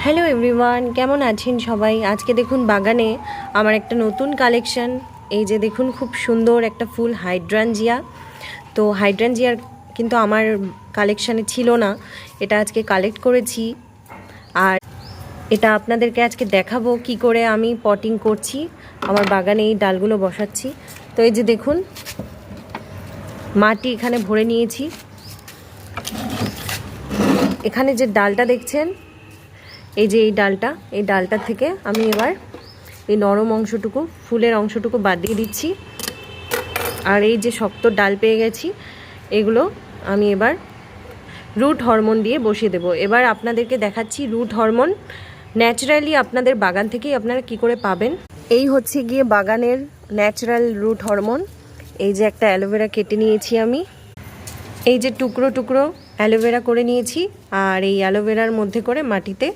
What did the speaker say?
Hello everyone, কেমন আছেন সবাই? আজকে দেখুন বাগানে আমার একটা নতুন কালেকশন। এই যে দেখুন, খুব সুন্দর একটা ফুল হাইড্রাঞ্জিয়া। তো হাইড্রাঞ্জিয়ার কিন্তু আমার কালেকশানে ছিল না, এটা আজকে কালেক্ট করেছি। আর এটা আপনাদেরকে আজকে দেখাবো কি করে আমি পটিং করছি, আমার বাগানে এই ডালগুলো বসাচ্ছি। তো এই যে দেখুন, মাটি এখানে ভরে নিয়েছি। এখানে যে ডালটা দেখছেন, এই যে এই ডালটা থেকে আমি এবার এই নরম অংশটুকু, ফুলের অংশটুকু বাদ দিয়ে দিচ্ছি। আর এই যে শক্ত ডাল পেয়ে গেছি, এগুলো আমি এবার রুট হরমোন দিয়ে বসিয়ে দেবো। এবার আপনাদেরকে দেখাচ্ছি রুট হরমোন ন্যাচারালি আপনাদের বাগান থেকেই আপনারা কি করে পাবেন। এই হচ্ছে গিয়ে বাগানের ন্যাচারাল রুট হরমোন। এই যে একটা অ্যালোভেরা কেটে নিয়েছি আমি, এই যে টুকরো টুকরো অ্যালোভেরা করে নিয়েছি, আর এই অ্যালোভেরার মধ্যে করে মাটিতে